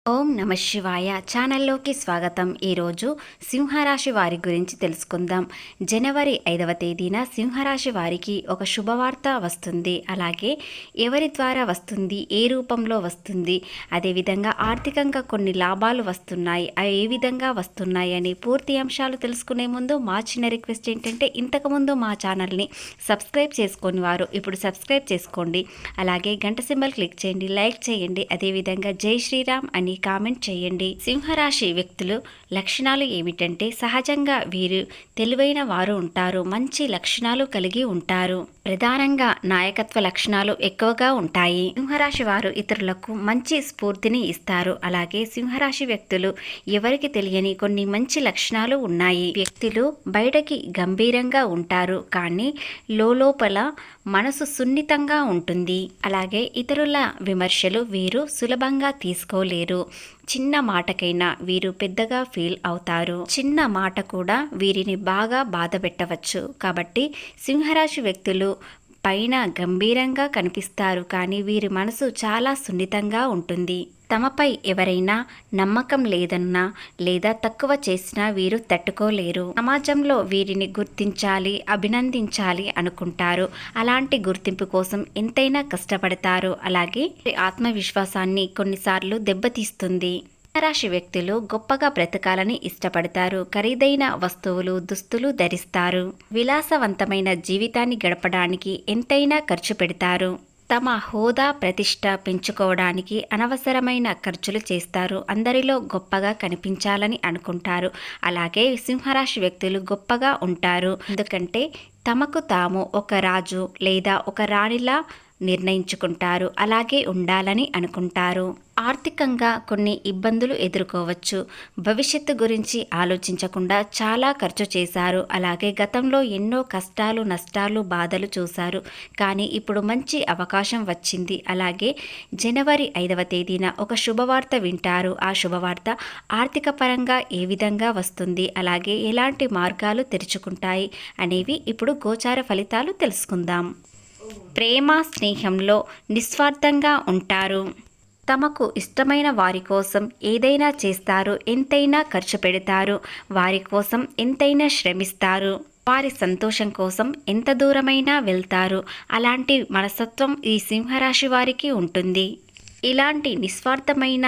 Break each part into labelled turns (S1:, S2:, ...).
S1: ఓం నమ శివాయ ఛానల్లోకి స్వాగతం. ఈరోజు సింహరాశి వారి గురించి తెలుసుకుందాం. జనవరి 5వ తేదీన సింహరాశి వారికి ఒక శుభవార్త వస్తుంది. అలాగే ఎవరి ద్వారా వస్తుంది, ఏ రూపంలో వస్తుంది, అదేవిధంగా ఆర్థికంగా కొన్ని లాభాలు వస్తున్నాయి, అవి ఏ విధంగా వస్తున్నాయి అని పూర్తి అంశాలు తెలుసుకునే ముందు మా చిన్న రిక్వెస్ట్ ఏంటంటే, ఇంతకుముందు మా ఛానల్ని సబ్స్క్రైబ్ చేసుకొని వారు ఇప్పుడు సబ్స్క్రైబ్ చేసుకోండి. అలాగే గంట సింబల్ క్లిక్ చేయండి, లైక్ చేయండి. అదేవిధంగా జై శ్రీరామ్ అని కామెంట్ చేయండి. సింహరాశి వ్యక్తులు లక్షణాలు ఏమిటంటే, సహజంగా వీరు తెలివైన వారు ఉంటారు, మంచి లక్షణాలు కలిగి ఉంటారు. ప్రధానంగా నాయకత్వ లక్షణాలు ఎక్కువగా ఉంటాయి. సింహరాశి వారు ఇతరులకు మంచి స్ఫూర్తిని ఇస్తారు. అలాగే సింహరాశి వ్యక్తులు ఎవరికి తెలియని కొన్ని మంచి లక్షణాలు ఉన్నాయి. వ్యక్తులు బయటకి గంభీరంగా ఉంటారు, కానీ లోపల మనసు సున్నితంగా ఉంటుంది. అలాగే ఇతరుల విమర్శలు వీరు సులభంగా తీసుకోలేరు. చిన్న మాటకైనా వీరు పెద్దగా ఫీల్ అవుతారు. చిన్న మాట కూడా వీరిని బాగా బాధ పెట్టవచ్చు. కాబట్టి సింహరాశి వ్యక్తులు పైన గంభీరంగా కనిపిస్తారు, కానీ వీరి మనసు చాలా సున్నితంగా ఉంటుంది. తమపై ఎవరైనా నమ్మకం లేదన్నా లేదా తక్కువ చేసినా వీరు తట్టుకోలేరు. సమాజంలో వీరిని గుర్తించాలి, అభినందించాలి అనుకుంటారు. అలాంటి గుర్తింపు కోసం ఎంతైనా కష్టపడతారు. అలాగే ఆత్మవిశ్వాసాన్ని కొన్నిసార్లు దెబ్బతీస్తుంది. రాశి వ్యక్తులు గొప్పగా బ్రతకాలని ఇష్టపడతారు. ఖరీదైన వస్తువులు, దుస్తులు ధరిస్తారు. విలాసవంతమైన జీవితాన్ని గడపడానికి ఎంతైనా ఖర్చు పెడతారు. తమ హోదా, ప్రతిష్ట పెంచుకోవడానికి అనవసరమైన ఖర్చులు చేస్తారు. అందరిలో గొప్పగా కనిపించాలని అనుకుంటారు. అలాగే సింహరాశి వ్యక్తులు గొప్పగా ఉంటారు, ఎందుకంటే తమకు తాము ఒక రాజు లేదా ఒక రాణిలా నిర్ణయించుకుంటారు. అలాగే ఉండాలని అనుకుంటారు. ఆర్థికంగా కొన్ని ఇబ్బందులు ఎదుర్కోవచ్చు. భవిష్యత్తు గురించి ఆలోచించకుండా చాలా ఖర్చు చేశారు. అలాగే గతంలో ఎన్నో కష్టాలు, నష్టాలు, బాధలు చూశారు. కానీ ఇప్పుడు మంచి అవకాశం వచ్చింది. అలాగే జనవరి 5వ తేదీన ఒక శుభవార్త వింటారు. ఆ శుభవార్త ఆర్థిక పరంగా ఏ విధంగా వస్తుంది, అలాగే ఎలాంటి మార్గాలు తెరుచుకుంటాయి అనేవి ఇప్పుడు గోచార ఫలితాలు తెలుసుకుందాం. ప్రేమ, స్నేహంలో నిస్వార్థంగా ఉంటారు. తమకు ఇష్టమైన వారి కోసం ఏదైనా చేస్తారు, ఎంతైనా ఖర్చు పెడతారు. వారి కోసం ఎంతైనా శ్రమిస్తారు. వారి సంతోషం కోసం ఎంత దూరమైనా వెళ్తారు. అలాంటి మనస్తత్వం ఈ సింహరాశి వారికి ఉంటుంది. ఇలాంటి నిస్వార్థమైన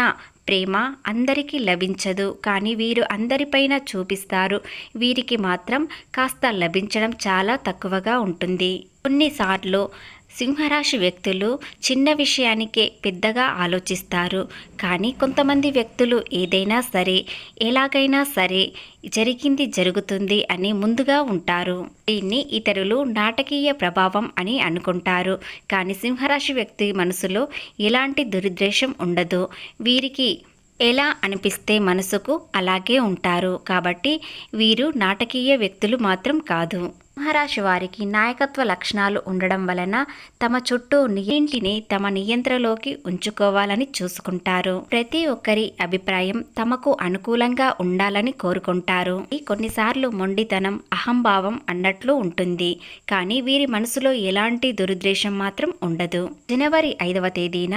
S1: ప్రేమ అందరికీ లభించదు, కానీ వీరు అందరిపైన చూపిస్తారు. వీరికి మాత్రం కాస్త లభించడం చాలా తక్కువగా ఉంటుంది. కొన్నిసార్లు సింహరాశి వ్యక్తులు చిన్న విషయానికే పెద్దగా ఆలోచిస్తారు. కానీ కొంతమంది వ్యక్తులు ఏదైనా సరే, ఎలాగైనా సరే జరిగింది జరుగుతుంది అని ముందుగా ఉంటారు. దీన్ని ఇతరులు నాటకీయ ప్రభావం అని అనుకుంటారు. కానీ సింహరాశి వ్యక్తి మనసులో ఎలాంటి దురుద్దేశం ఉండదు. వీరికి ఎలా అనిపిస్తే మనసుకు అలాగే ఉంటారు. కాబట్టి వీరు నాటకీయ వ్యక్తులు మాత్రం కాదు. సింహరాశి వారికి నాయకత్వ లక్షణాలు ఉండడం వలన తమ చుట్టూ ఇంటిని తమ నియంత్రణలోకి ఉంచుకోవాలని చూసుకుంటారు. ప్రతి ఒక్కరి అభిప్రాయం తమకు అనుకూలంగా ఉండాలని కోరుకుంటారు. కొన్నిసార్లు మొండితనం, అహంభావం అన్నట్లు ఉంటుంది. కానీ వీరి మనసులో ఎలాంటి దురుద్దేశం మాత్రం ఉండదు. జనవరి 5వ తేదీన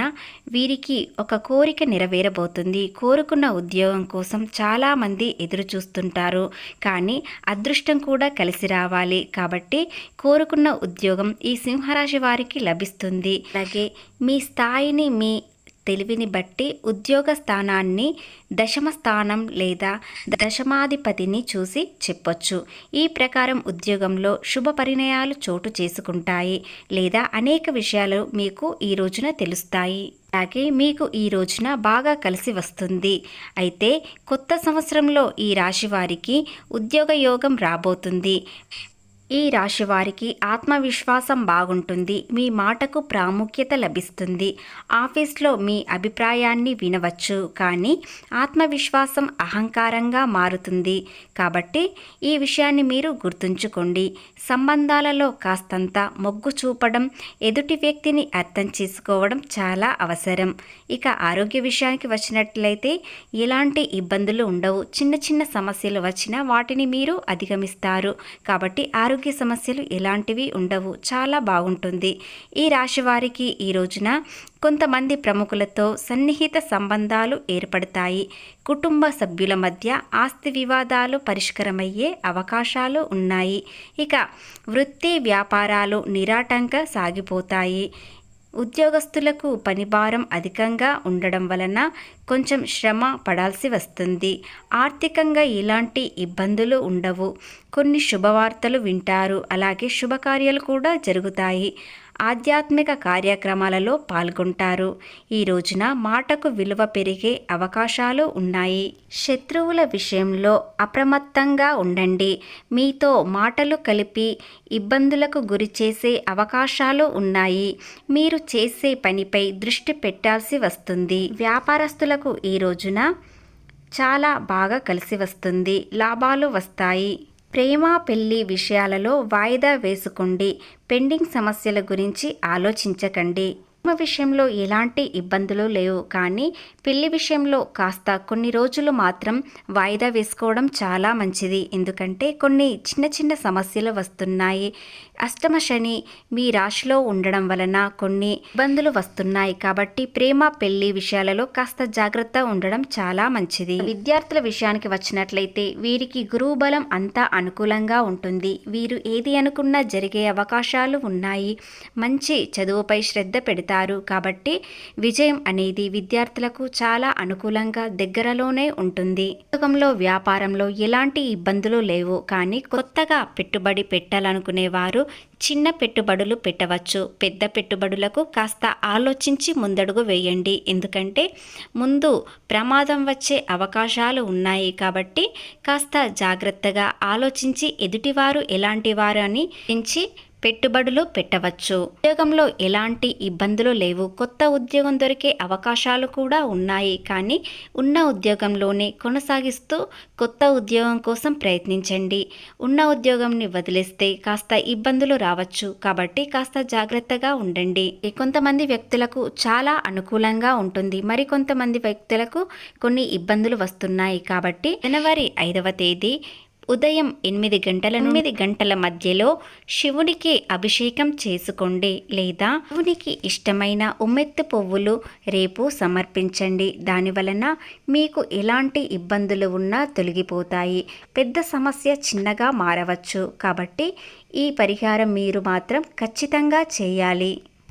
S1: వీరికి ఒక కోరిక నెరవేరబోతుంది. కోరుకున్న ఉద్యోగం కోసం చాలా మంది ఎదురు చూస్తుంటారు. కానీ అదృష్టం కూడా కలిసి రావాలి. కాబట్టి కోరుకున్న ఉద్యోగం ఈ సింహరాశి వారికి లభిస్తుంది. అలాగే మీ స్థాయిని, మీ తెలివిని బట్టి ఉద్యోగ స్థానాన్ని దశమ స్థానం లేదా దశమాధిపతిని చూసి చెప్పొచ్చు. ఈ ప్రకారం ఉద్యోగంలో శుభ పరిణయాలు చోటు చేసుకుంటాయి, లేదా అనేక విషయాలు మీకు ఈ రోజున తెలుస్తాయి. అలాగే మీకు ఈ రోజున బాగా కలిసి వస్తుంది. అయితే కొత్త సంవత్సరంలో ఈ రాశి వారికి ఉద్యోగ యోగం రాబోతుంది. ఈ రాశి వారికి ఆత్మవిశ్వాసం బాగుంటుంది. మీ మాటకు ప్రాముఖ్యత లభిస్తుంది. ఆఫీస్లో మీ అభిప్రాయాన్ని వినవచ్చు, కానీ ఆత్మవిశ్వాసం అహంకారంగా మారుతుంది. కాబట్టి ఈ విషయాన్ని మీరు గుర్తుంచుకోండి. సంబంధాలలో కాస్తంత మొగ్గు చూపడం, ఎదుటి వ్యక్తిని అర్థం చేసుకోవడం చాలా అవసరం. ఇక ఆరోగ్య విషయానికి వచ్చినట్లయితే ఎలాంటి ఇబ్బందులు ఉండవు. చిన్న చిన్న సమస్యలు వచ్చినా వాటిని మీరు అధిగమిస్తారు. కాబట్టి ఆరోగ్య ఆరోగ్య సమస్యలు ఎలాంటివి ఉండవు, చాలా బాగుంటుంది. ఈ రాశి వారికి ఈ రోజున కొంతమంది ప్రముఖులతో సన్నిహిత సంబంధాలు ఏర్పడతాయి. కుటుంబ సభ్యుల మధ్య ఆస్తి వివాదాలు పరిష్కారమయ్యే అవకాశాలు ఉన్నాయి. ఇక వృత్తి వ్యాపారాలు నిరాటంక సాగిపోతాయి. ఉద్యోగస్తులకు పనిభారం అధికంగా ఉండడం వలన కొంచెం శ్రమ పడాల్సి వస్తుంది. ఆర్థికంగా ఎలాంటి ఇబ్బందులు ఉండవు. కొన్ని శుభవార్తలు వింటారు. అలాగే శుభకార్యాలు కూడా జరుగుతాయి. ఆధ్యాత్మిక కార్యక్రమాలలో పాల్గొంటారు. ఈ రోజున మాటకు విలువ పెరిగే అవకాశాలు ఉన్నాయి. శత్రువుల విషయంలో అప్రమత్తంగా ఉండండి. మీతో మాటలు కలిపి ఇబ్బందులకు గురి చేసే అవకాశాలు ఉన్నాయి. మీరు చేసే పనిపై దృష్టి పెట్టాల్సి వస్తుంది. వ్యాపారస్తులకు ఈ రోజున చాలా బాగా కలిసి వస్తుంది. లాభాలు వస్తాయి. ప్రేమ పెళ్లి విషయాలలో వాయిదా వేసుకోండి. పెండింగ్ సమస్యల గురించి ఆలోచించకండి. ప్రేమ విషయంలో ఎలాంటి ఇబ్బందులు లేవు, కానీ పెళ్లి విషయంలో కాస్త కొన్ని రోజులు మాత్రం వాయిదా వేసుకోవడం చాలా మంచిది. ఎందుకంటే కొన్ని చిన్న చిన్న సమస్యలు వస్తున్నాయి. అష్టమ శని మీ రాశిలో ఉండడం వలన కొన్ని ఇబ్బందులు వస్తున్నాయి. కాబట్టి ప్రేమ పెళ్లి విషయాలలో కాస్త జాగ్రత్త ఉండడం చాలా మంచిది. విద్యార్థుల విషయానికి వచ్చినట్లయితే వీరికి గురువు బలం అంతా అనుకూలంగా ఉంటుంది. వీరు ఏది అనుకున్నా జరిగే అవకాశాలు ఉన్నాయి. మంచి చదువుపై శ్రద్ధ పెడతారు. కాబట్టి విజయం అనేది విద్యార్థులకు చాలా అనుకూలంగా దగ్గరలోనే ఉంటుంది. ఉద్యోగంలో వ్యాపారంలో ఎలాంటి ఇబ్బందులు లేవు, కానీ కొత్తగా పెట్టుబడి పెట్టాలనుకునే వారు చిన్న పెట్టుబడులు పెట్టవచ్చు. పెద్ద పెట్టుబడులకు కాస్త ఆలోచించి ముందడుగు వేయండి. ఎందుకంటే ముందు ప్రమాదం వచ్చే అవకాశాలు ఉన్నాయి. కాబట్టి కాస్త జాగ్రత్తగా ఆలోచించి ఎదుటివారు ఎలాంటి వారు అని పెట్టుబడులు పెట్టవచ్చు. ఉద్యోగంలో ఎలాంటి ఇబ్బందులు లేవు. కొత్త ఉద్యోగం దొరికే అవకాశాలు కూడా ఉన్నాయి. కానీ ఉన్న ఉద్యోగంలోనే కొనసాగిస్తూ కొత్త ఉద్యోగం కోసం ప్రయత్నించండి. ఉన్న ఉద్యోగంని వదిలేస్తే కాస్త ఇబ్బందులు రావచ్చు. కాబట్టి కాస్త జాగ్రత్తగా ఉండండి. కొంతమంది వ్యక్తులకు చాలా అనుకూలంగా ఉంటుంది. మరి కొంతమంది వ్యక్తులకు కొన్ని ఇబ్బందులు వస్తున్నాయి. కాబట్టి జనవరి 5వ తేదీ ఉదయం 8 గంటల మధ్యలో శివునికి అభిషేకం చేసుకోండి. లేదా శివునికి ఇష్టమైన ఉమ్మెత్తు పువ్వులు రేపు సమర్పించండి. దానివలన మీకు ఎలాంటి ఇబ్బందులు ఉన్నా తొలగిపోతాయి. పెద్ద సమస్య చిన్నగా మారవచ్చు. కాబట్టి ఈ పరిహారం మీరు మాత్రం ఖచ్చితంగా చేయాలి.